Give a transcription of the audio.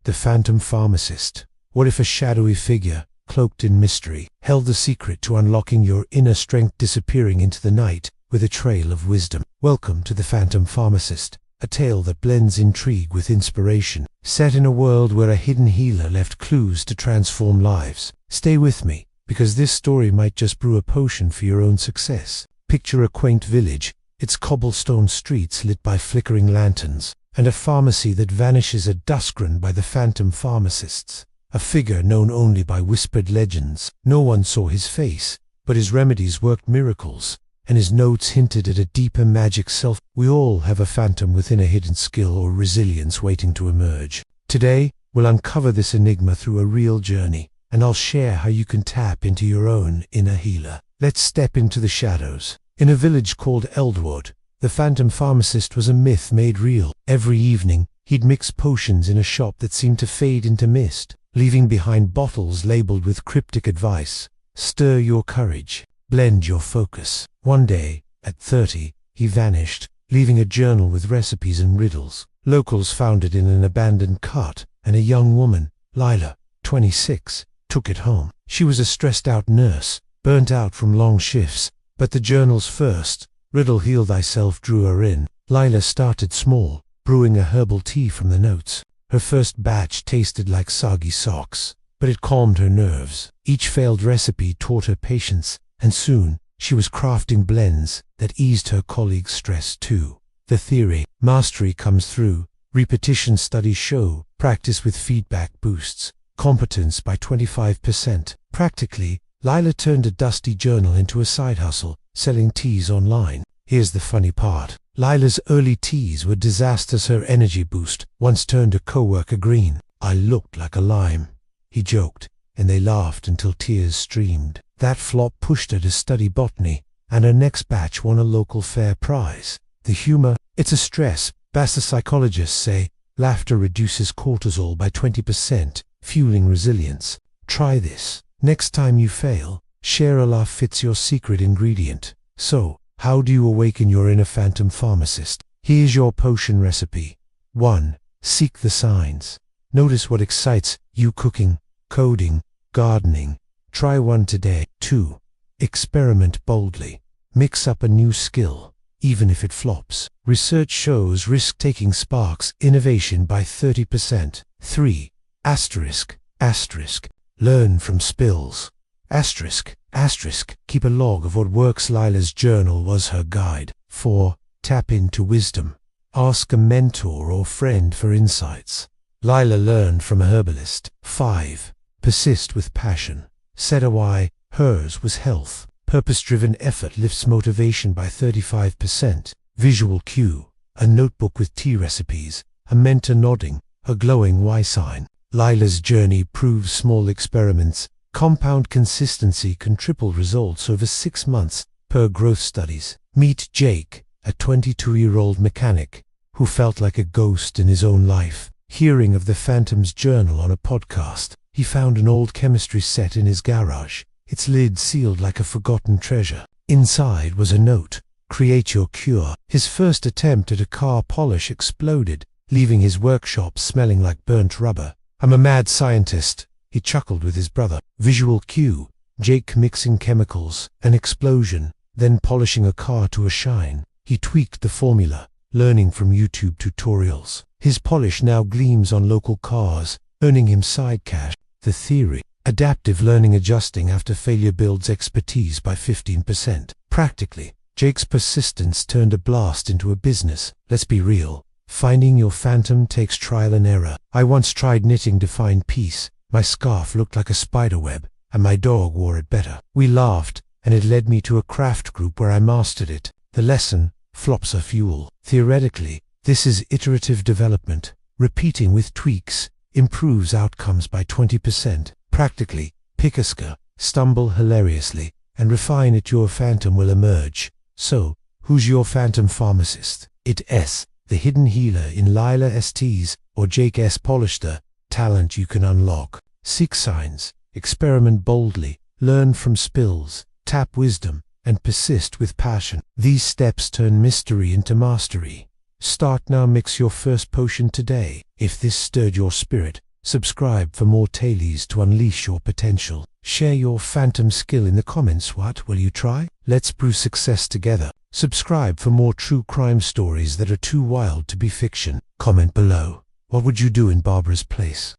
The Phantom Pharmacist. What if a shadowy figure, cloaked in mystery, held the secret to unlocking your inner strength, disappearing into the night with a trail of wisdom? Welcome to The Phantom Pharmacist, a tale that blends intrigue with inspiration, set in a world where a hidden healer left clues to transform lives. Stay with me, because this story might just brew a potion for your own success. Picture a quaint village, its cobblestone streets lit by flickering lanterns, and a pharmacy that vanishes at dusk-run by the Phantom Pharmacists. A figure known only by whispered legends. No one saw his face, but his remedies worked miracles, and his notes hinted at a deeper magic self. We all have a phantom within, a hidden skill or resilience waiting to emerge. Today, we'll uncover this enigma through a real journey, and I'll share how you can tap into your own inner healer. Let's step into the shadows. In a village called Eldwood, the Phantom Pharmacist was a myth made real. Every evening, he'd mix potions in a shop that seemed to fade into mist, leaving behind bottles labeled with cryptic advice. Stir your courage. Blend your focus. One day, at 30, he vanished, leaving a journal with recipes and riddles. Locals found it in an abandoned cart, and a young woman, Lila, 26, took it home. She was a stressed-out nurse, burnt out from long shifts, but the journal's first riddle, heal thyself, drew her in. Lila started small, brewing a herbal tea from the notes. Her first batch tasted like soggy socks, but it calmed her nerves. Each failed recipe taught her patience, and soon she was crafting blends that eased her colleagues' stress too. The theory: mastery comes through repetition. Studies show practice with feedback boosts competence by 25%. Practically, Lila turned a dusty journal into a side hustle, selling teas online. Here's the funny part. Lila's early teas were disasters. Her energy boost once turned a coworker green. "I looked like a lime," he joked, and they laughed until tears streamed. That flop pushed her to study botany, and her next batch won a local fair prize. The humor: it's a stress buster. Psychologists say laughter reduces cortisol by 20%, fueling resilience. Try this. Next time you fail, share a laugh. It's your secret ingredient. So, how do you awaken your inner Phantom Pharmacist? Here's your potion recipe. 1. Seek the signs. Notice what excites you: cooking, coding, gardening. Try one today. 2. Experiment boldly. Mix up a new skill, even if it flops. Research shows risk-taking sparks innovation by 30%. 3. Asterisk. Learn from spills. Asterisk. Keep a log of what works. Lila's journal was her guide. 4. Tap into wisdom. Ask a mentor or friend for insights. Lila learned from a herbalist. 5. Persist with passion. Set a why. Hers was health. Purpose-driven effort lifts motivation by 35%. Visual cue. A notebook with tea recipes. A mentor nodding. A glowing Y sign. Lila's journey proves small experiments compound consistency can triple results over 6 months per growth studies. Meet Jake, a 22-year-old mechanic who felt like a ghost in his own life. Hearing of the Phantom's journal on a podcast, he found an old chemistry set in his garage, its lid sealed like a forgotten treasure. Inside was a note: create your cure. His first attempt at a car polish exploded, leaving his workshop smelling like burnt rubber. "I'm a mad scientist," he chuckled with his brother. Visual cue: Jake mixing chemicals. An explosion, then polishing a car to a shine. He tweaked the formula, learning from YouTube tutorials. His polish now gleams on local cars, earning him side cash. The theory: adaptive learning, adjusting after failure builds expertise by 15%. Practically, Jake's persistence turned a blast into a business. Let's be real. Finding your phantom takes trial and error. I once tried knitting to find peace. My scarf looked like a spider web, and my dog wore it better. We laughed, and it led me to a craft group where I mastered it. The lesson: flops are fuel. Theoretically, this is iterative development. Repeating with tweaks improves outcomes by 20%. Practically, pick a skill, stumble hilariously, and refine it. Your phantom will emerge. So, who's your Phantom Pharmacist? It's the hidden healer in Lila ST's or Jake S. polished talent you can unlock. Seek signs, experiment boldly, learn from spills, tap wisdom, and persist with passion. These steps turn mystery into mastery. Start now. Mix your first potion today. If this stirred your spirit, Subscribe for more tailies to unleash your potential. Share your phantom skill in the comments. What will you try? Let's brew success together. Subscribe for more true crime stories that are too wild to be fiction. Comment below. What would you do in Barbara's place?